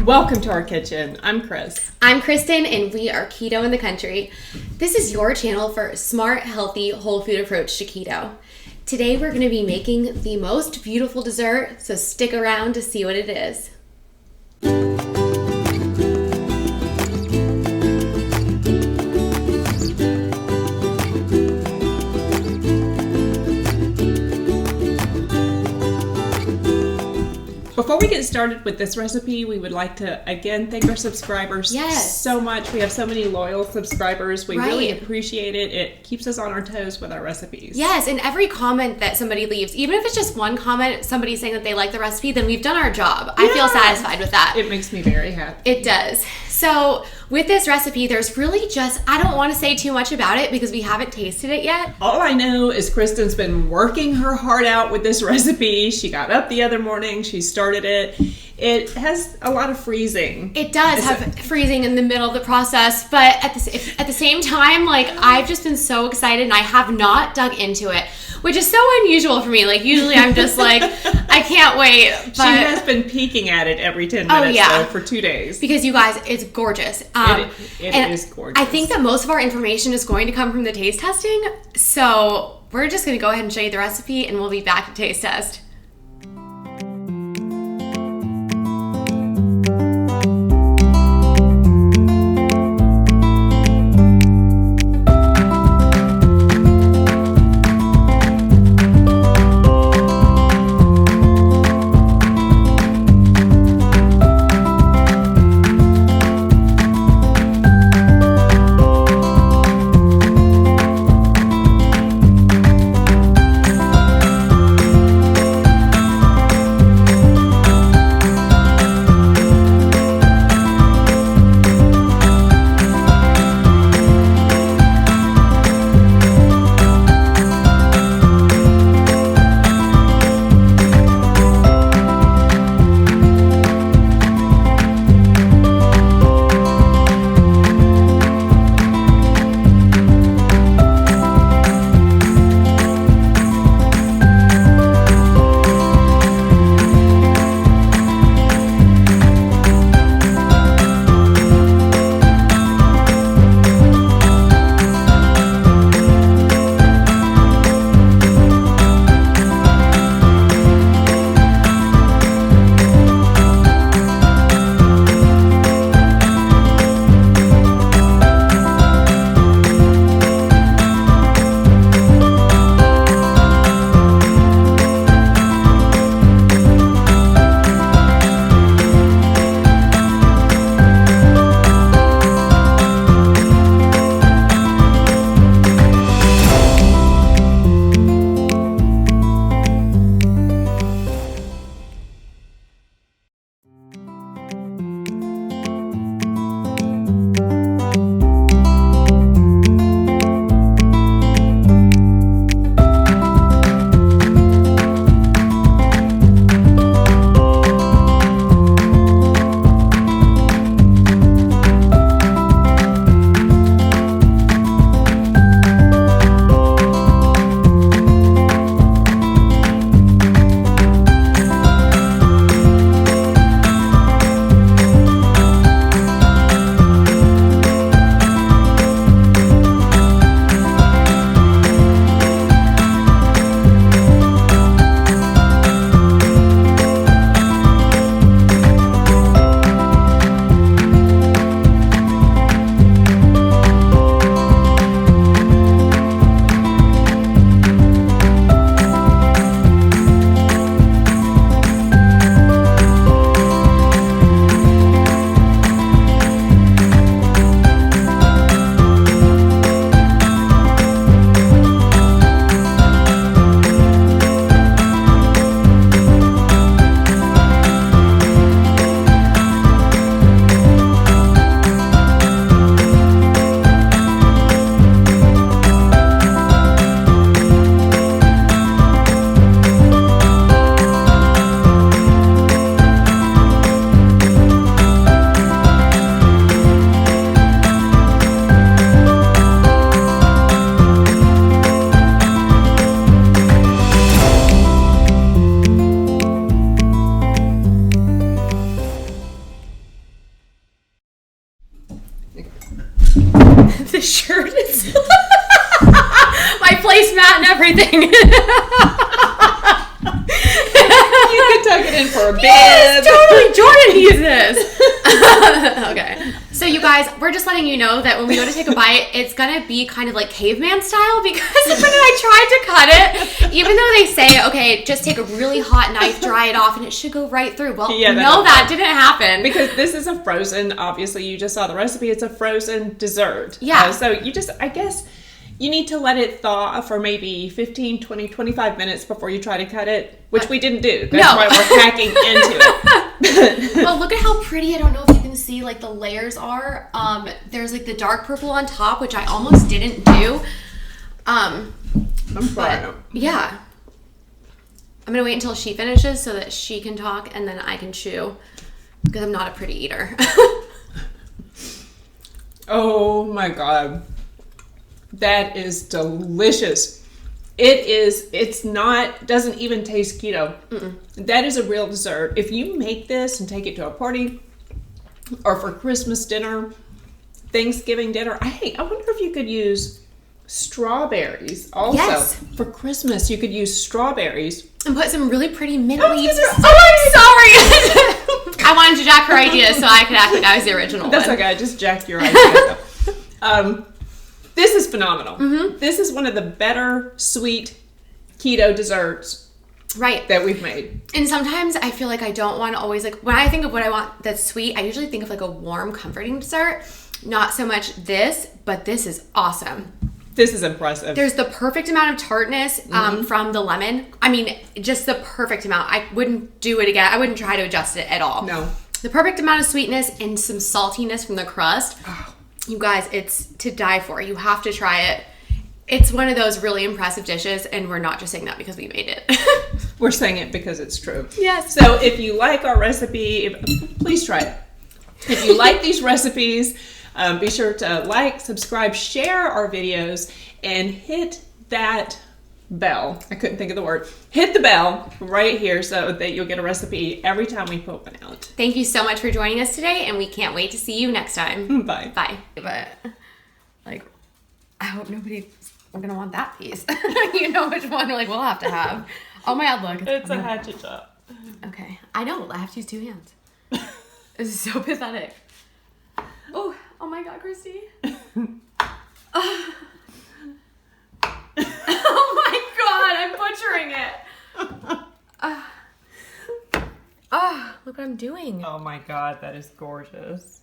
Welcome to our kitchen. I'm Chris. I'm Kristen, and we are Keto in the Country. This is your channel for a smart, healthy, whole food approach to keto. Today we're going to be making the most beautiful dessert, so stick around to see what it is. Before we get started with this recipe, we would like to again thank our subscribers so much. We have so many loyal subscribers. We really appreciate it. It keeps us on our toes with our recipes. Yes, and every comment that somebody leaves, even if it's just one comment, somebody saying that they like the recipe, then we've done our job. I feel satisfied with that. It makes me very happy. It does. So with this recipe, there's really just, I don't want to say too much about it because we haven't tasted it yet. All I know is Kristen's been working her heart out with this recipe. She got up the other morning. She started it. It has a lot of freezing. It does have freezing in the middle of the process, but at the same time, like, I've just been so excited and I have not dug into it, which is so unusual for me. Like, usually I'm just like, I can't wait. But she has been peeking at it every 10 minutes though, for 2 days. Because you guys, it's gorgeous. It is gorgeous. I think that most of our information is going to come from the taste testing, so we're just going to go ahead and show you the recipe and we'll be back to taste test. the shirt is my placemat and everything. You could tuck it in for a bib. Yes, totally. Jordan needs this. Okay. So you guys, we're just letting you know that when we go to take a bite, it's going to be kind of like caveman style, because when I tried to cut it, even though they say, okay, just take a really hot knife, dry it off, and it should go right through. Well, no, that didn't happen. Because this is a frozen, obviously, you just saw the recipe, it's a frozen dessert. Yeah. So you just, I guess, you need to let it thaw for maybe 15, 20, 25 minutes before you try to cut it, which we didn't do. That's why we're hacking into it. Well, look at how pretty. I don't know if you can see, like, the layers are. There's, like, the dark purple on top, which I almost didn't do. I'm fine. Yeah. I'm going to wait until she finishes so that she can talk and then I can chew, because I'm not a pretty eater. Oh, my God. That is delicious. Doesn't even taste keto. That is a real dessert. If you make this and take it to a party or for Christmas dinner, Thanksgiving dinner, I wonder if you could use strawberries also. Yes. For Christmas, you could use strawberries. And put some really pretty mint leaves. Oh, I'm sorry. I wanted to jack her idea so I could act like I was the original That's one. okay. I just jacked your idea. This is phenomenal. This is one of the better sweet keto desserts that we've made. And sometimes I feel like I don't want to always, like, when I think of what I want that's sweet, I usually think of like a warm, comforting dessert. Not so much this, but this is awesome. This is impressive. There's the perfect amount of tartness from the lemon. I mean, just the perfect amount. I wouldn't do it again. I wouldn't try to adjust it at all. No. The perfect amount of sweetness and some saltiness from the crust. Oh. You guys, it's to die for. You have to try it. It's one of those really impressive dishes, and we're not just saying that because we made it. We're saying it because it's true. Yes. So if you like our recipe, please try it. If you like these recipes, be sure to like, subscribe, share our videos, and hit that bell. I couldn't think of the word. Hit the bell right here so that you'll get a recipe every time we put one out. Thank you so much for joining us today, and we can't wait to see you next time. Bye. Bye. But, like, I hope nobody's gonna want that piece. You know which one, like, we'll have to have. Oh my God, look. It's a hatchet chop. Okay. I know. I have to use 2 hands. This is so pathetic. Oh my God, Christy. Oh my God, I'm butchering it. Look what I'm doing. Oh my God, that is gorgeous.